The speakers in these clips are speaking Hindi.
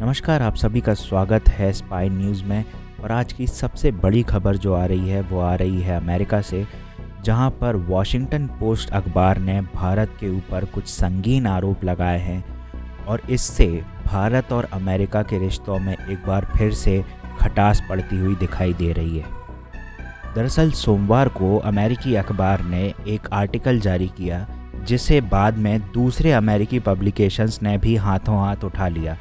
नमस्कार, आप सभी का स्वागत है स्पाई न्यूज़ में। और आज की सबसे बड़ी खबर जो आ रही है वो आ रही है अमेरिका से, जहां पर वॉशिंगटन पोस्ट अखबार ने भारत के ऊपर कुछ संगीन आरोप लगाए हैं और इससे भारत और अमेरिका के रिश्तों में एक बार फिर से खटास पड़ती हुई दिखाई दे रही है। दरअसल सोमवार को अमेरिकी अखबार ने एक आर्टिकल जारी किया जिसे बाद में दूसरे अमेरिकी पब्लिकेशंस ने भी हाथों हाथ उठा लिया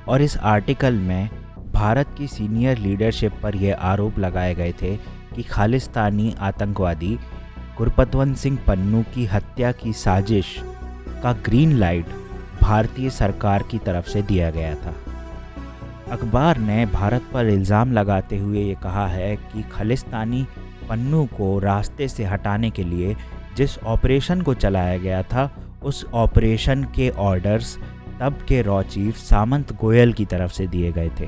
और इस आर्टिकल में भारत की सीनियर लीडरशिप पर यह आरोप लगाए गए थे कि खालिस्तानी आतंकवादी गुरपतवंत सिंह पन्नू की हत्या की साजिश का ग्रीन लाइट भारतीय सरकार की तरफ से दिया गया था। अखबार ने भारत पर इल्ज़ाम लगाते हुए ये कहा है कि खालिस्तानी पन्नू को रास्ते से हटाने के लिए जिस ऑपरेशन को चलाया गया था उस ऑपरेशन के ऑर्डर्स तब के रॉ चीफ सामंत गोयल की तरफ से दिए गए थे।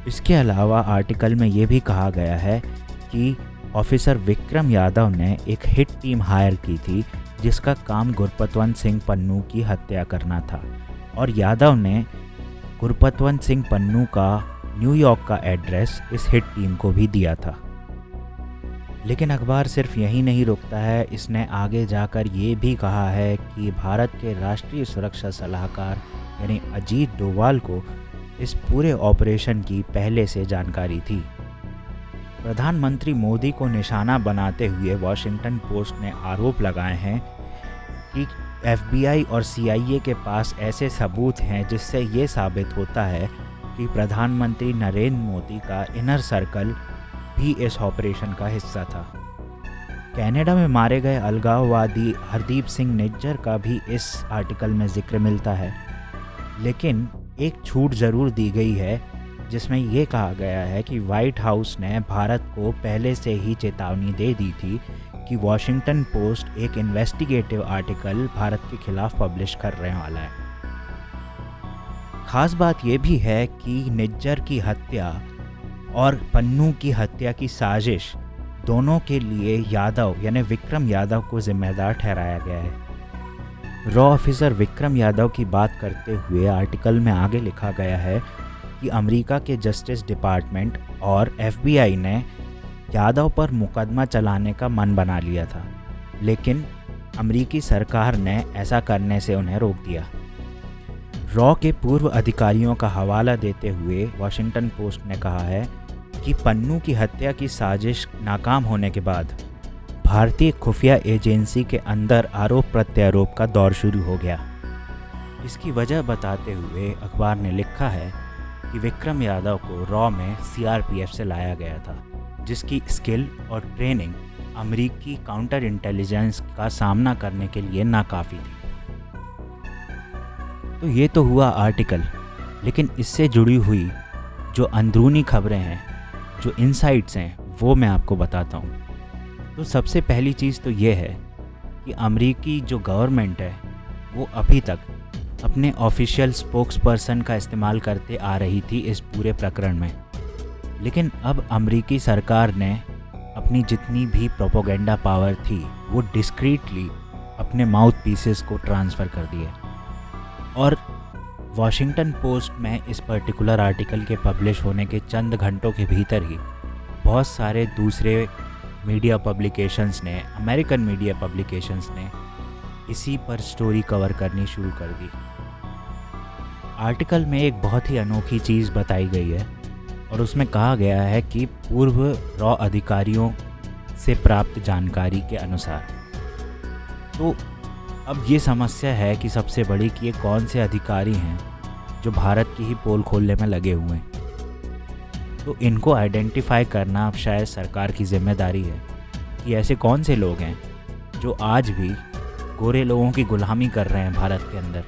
इसके अलावा आर्टिकल में ये भी कहा गया है कि ऑफिसर विक्रम यादव ने एक हिट टीम हायर की थी जिसका काम गुरपतवंत सिंह पन्नू की हत्या करना था और यादव ने गुरपतवंत सिंह पन्नू का न्यूयॉर्क का एड्रेस इस हिट टीम को भी दिया था। लेकिन अखबार सिर्फ यही नहीं रुकता है, इसने आगे जाकर ये भी कहा है कि भारत के राष्ट्रीय सुरक्षा सलाहकार यानी अजीत डोवाल को इस पूरे ऑपरेशन की पहले से जानकारी थी। प्रधानमंत्री मोदी को निशाना बनाते हुए वॉशिंगटन पोस्ट ने आरोप लगाए हैं कि FBI और CIA के पास ऐसे सबूत हैं जिससे ये साबित होता है कि प्रधानमंत्री नरेंद्र मोदी का इनर सर्कल भी इस ऑपरेशन का हिस्सा था। कनाडा में मारे गए अलगाववादी हरदीप सिंह निज्जर का भी इस आर्टिकल में जिक्र मिलता है, लेकिन एक छूट ज़रूर दी गई है जिसमें ये कहा गया है कि व्हाइट हाउस ने भारत को पहले से ही चेतावनी दे दी थी कि वॉशिंगटन पोस्ट एक इन्वेस्टिगेटिव आर्टिकल भारत के खिलाफ पब्लिश करने वाला है। ख़ास बात यह भी है कि निज्जर की हत्या और पन्नू की हत्या की साजिश दोनों के लिए यादव यानी विक्रम यादव को जिम्मेदार ठहराया गया है। रॉ ऑफिसर विक्रम यादव की बात करते हुए आर्टिकल में आगे लिखा गया है कि अमेरिका के जस्टिस डिपार्टमेंट और FBI ने यादव पर मुकदमा चलाने का मन बना लिया था, लेकिन अमेरिकी सरकार ने ऐसा करने से उन्हें रोक दिया। रॉ के पूर्व अधिकारियों का हवाला देते हुए वॉशिंगटन पोस्ट ने कहा है कि पन्नू की हत्या की साजिश नाकाम होने के बाद भारतीय खुफिया एजेंसी के अंदर आरोप प्रत्यारोप का दौर शुरू हो गया। इसकी वजह बताते हुए अखबार ने लिखा है कि विक्रम यादव को रॉ में CRPF से लाया गया था, जिसकी स्किल और ट्रेनिंग अमेरिकी काउंटर इंटेलिजेंस का सामना करने के लिए नाकाफ़ी थी। तो ये तो हुआ आर्टिकल, लेकिन इससे जुड़ी हुई जो अंदरूनी खबरें हैं, जो इनसाइट्स हैं, वो मैं आपको बताता हूँ। तो सबसे पहली चीज़ तो ये है कि अमेरिकी जो गवर्नमेंट है वो अभी तक अपने ऑफिशियल स्पोक्सपर्सन का इस्तेमाल करते आ रही थी इस पूरे प्रकरण में, लेकिन अब अमेरिकी सरकार ने अपनी जितनी भी प्रोपेगेंडा पावर थी वो डिस्क्रीटली अपने माउथ पीसेस को ट्रांसफ़र कर दिए। और वॉशिंगटन पोस्ट में इस पर्टिकुलर आर्टिकल के पब्लिश होने के चंद घंटों के भीतर ही बहुत सारे दूसरे मीडिया पब्लिकेशंस ने, अमेरिकन मीडिया पब्लिकेशंस ने इसी पर स्टोरी कवर करनी शुरू कर दी। आर्टिकल में एक बहुत ही अनोखी चीज़ बताई गई है और उसमें कहा गया है कि पूर्व रॉ अधिकारियों से प्राप्त जानकारी के अनुसार। तो अब ये समस्या है कि सबसे बड़ी कि ये कौन से अधिकारी हैं जो भारत की ही पोल खोलने में लगे हुए हैं। तो इनको आइडेंटिफाई करना अब शायद सरकार की जिम्मेदारी है कि ऐसे कौन से लोग हैं जो आज भी गोरे लोगों की गुलामी कर रहे हैं भारत के अंदर,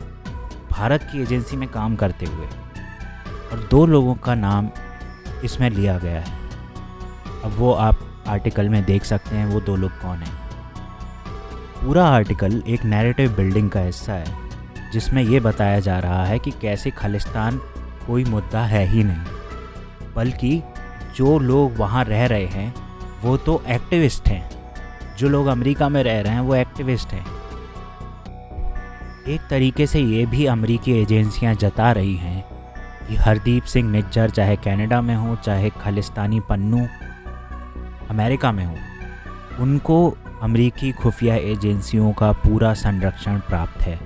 भारत की एजेंसी में काम करते हुए। और 2 लोगों का नाम इसमें लिया गया है। अब वो आप आर्टिकल में देख सकते हैं वो 2 लोग कौन हैं। पूरा आर्टिकल एक नैरेटिव बिल्डिंग का हिस्सा है जिसमें ये बताया जा रहा है कि कैसे खालिस्तान कोई मुद्दा है ही नहीं, बल्कि जो लोग वहाँ रह रहे हैं वो तो एक्टिविस्ट हैं। जो लोग अमेरिका में रह रहे हैं वो एक्टिविस्ट हैं। एक तरीके से ये भी अमेरिकी एजेंसियां जता रही हैं कि हरदीप सिंह निज्जर चाहे कनाडा में हो, चाहे खालिस्तानी पन्नू अमेरिका में हो, उनको अमेरिकी खुफिया एजेंसियों का पूरा संरक्षण प्राप्त है।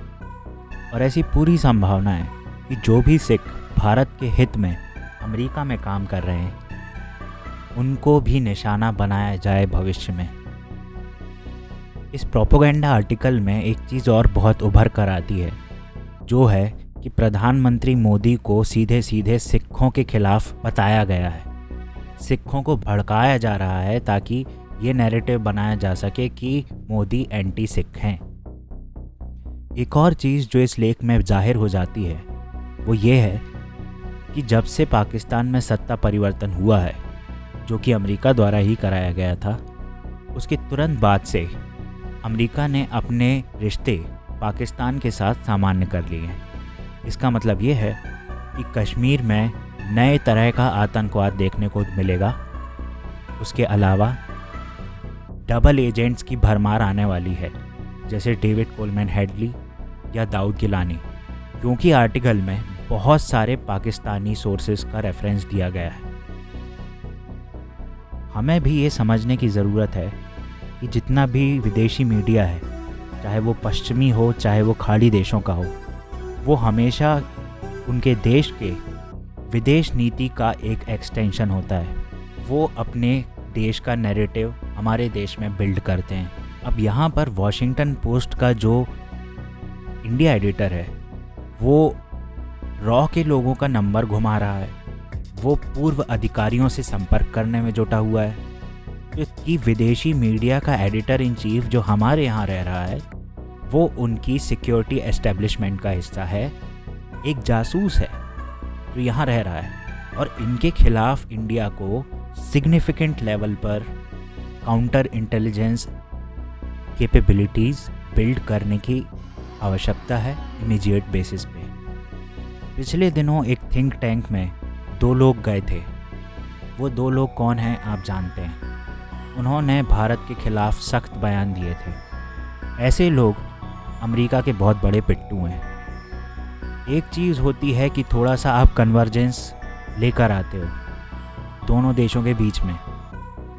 और ऐसी पूरी संभावना है कि जो भी सिख भारत के हित में अमेरिका में काम कर रहे हैं, उनको भी निशाना बनाया जाए भविष्य में। इस प्रोपेगेंडा आर्टिकल में एक चीज़ और बहुत उभर कर आती है, जो है कि प्रधानमंत्री मोदी को सीधे सीधे सिखों के खिलाफ बताया गया है। सिखों को भड़काया जा रहा है ताकि ये नैरेटिव बनाया जा सके कि मोदी एंटी सिख हैं। एक और चीज़ जो इस लेख में जाहिर हो जाती है वो ये है कि जब से पाकिस्तान में सत्ता परिवर्तन हुआ है, जो कि अमेरिका द्वारा ही कराया गया था, उसके तुरंत बाद से अमेरिका ने अपने रिश्ते पाकिस्तान के साथ सामान्य कर लिए हैं। इसका मतलब ये है कि कश्मीर में नए तरह का आतंकवाद देखने को मिलेगा। उसके अलावा डबल एजेंट्स की भरमार आने वाली है, जैसे डेविड कोलमैन हेडली या दाऊद गिलानी, क्योंकि आर्टिकल में बहुत सारे पाकिस्तानी सोर्सेस का रेफरेंस दिया गया है। हमें भी ये समझने की ज़रूरत है कि जितना भी विदेशी मीडिया है, चाहे वो पश्चिमी हो चाहे वो खाड़ी देशों का हो, वो हमेशा उनके देश के विदेश नीति का एक एक्सटेंशन होता है। वो अपने देश का नैरेटिव हमारे देश में बिल्ड करते हैं। अब यहाँ पर वॉशिंगटन पोस्ट का जो इंडिया एडिटर है, वो रॉ के लोगों का नंबर घुमा रहा है, वो पूर्व अधिकारियों से संपर्क करने में जुटा हुआ है। कि विदेशी मीडिया का एडिटर इन चीफ जो हमारे यहाँ रह रहा है, वो उनकी सिक्योरिटी एस्टेब्लिशमेंट का हिस्सा है, एक जासूस है जो यहाँ रह रहा है। और इनके खिलाफ इंडिया को सिग्निफिकेंट लेवल पर काउंटर इंटेलिजेंस कैपेबिलिटीज़ बिल्ड करने की आवश्यकता है इमीडिएट बेसिस पे। पिछले दिनों एक थिंक टैंक में 2 लोग गए थे। वो 2 लोग कौन हैं आप जानते हैं। उन्होंने भारत के खिलाफ सख्त बयान दिए थे। ऐसे लोग अमेरिका के बहुत बड़े पिट्टू हैं। एक चीज़ होती है कि थोड़ा सा आप कन्वर्जेंस लेकर आते हो दोनों देशों के बीच में,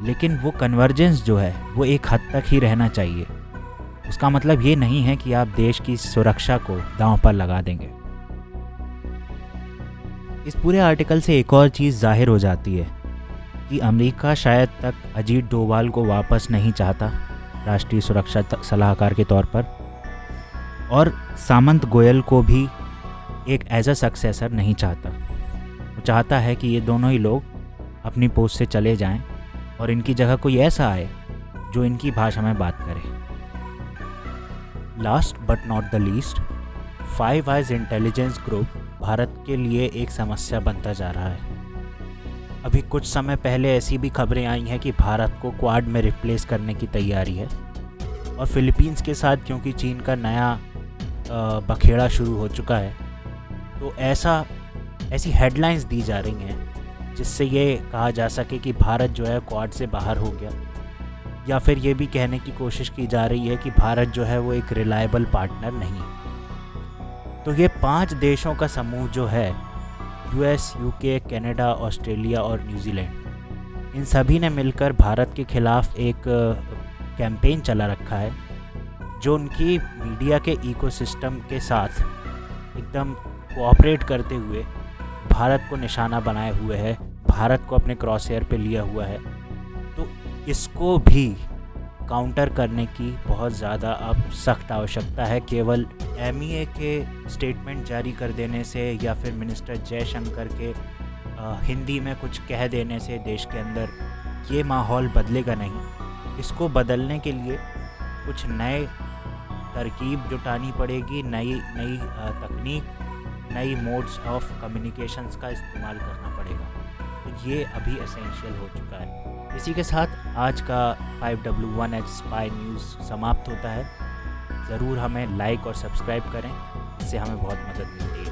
लेकिन वो कन्वर्जेंस जो है वो एक हद तक ही रहना चाहिए। उसका मतलब ये नहीं है कि आप देश की सुरक्षा को दांव पर लगा देंगे। इस पूरे आर्टिकल से एक और चीज़ जाहिर हो जाती है कि अमेरिका शायद तक अजीत डोभाल को वापस नहीं चाहता राष्ट्रीय सुरक्षा सलाहकार के तौर पर, और सामंत गोयल को भी एक एज अ सक्सेसर नहीं चाहता। वो चाहता है कि ये दोनों ही लोग अपनी पोस्ट से चले जाएं और इनकी जगह कोई ऐसा आए जो इनकी भाषा में बात करे। Last but not the least, five eyes intelligence group Bharat के लिए एक समस्या बनता जा रहा है। अभी कुछ समय पहले ऐसी भी खबरें आई हैं कि भारत को क्वाड में रिप्लेस करने की तैयारी है, और फिलीपींस के साथ क्योंकि चीन का नया बखेड़ा शुरू हो चुका है, तो ऐसी हेडलाइंस दी जा रही हैं जिससे ये कहा जा सके कि भारत जो है क्वाड से बाहर हो गया, या फिर ये भी कहने की कोशिश की जा रही है कि भारत जो है वो एक रिलायबल पार्टनर नहीं है। तो ये 5 देशों का समूह जो है, यूएस, यूके, कनाडा, ऑस्ट्रेलिया और न्यूजीलैंड, इन सभी ने मिलकर भारत के खिलाफ एक कैंपेन चला रखा है, जो उनकी मीडिया के इकोसिस्टम के साथ एकदम कोऑपरेट करते हुए भारत को निशाना बनाए हुए है, भारत को अपने क्रॉस हेयर पे लिया हुआ है। तो इसको भी काउंटर करने की बहुत ज़्यादा अब सख्त आवश्यकता है। केवल एमईए के स्टेटमेंट जारी कर देने से या फिर मिनिस्टर जयशंकर के हिंदी में कुछ कह देने से देश के अंदर ये माहौल बदलेगा नहीं। इसको बदलने के लिए कुछ नए तरकीब जुटानी पड़ेगी, नई तकनीक, नई मोड्स ऑफ कम्युनिकेशंस का इस्तेमाल करना पड़ेगा। तो ये अभी एसेंशियल हो चुका है। इसी के साथ आज का 5W1H स्पाई न्यूज़ समाप्त होता है। ज़रूर हमें लाइक और सब्सक्राइब करें, इससे हमें बहुत मदद मिलती है।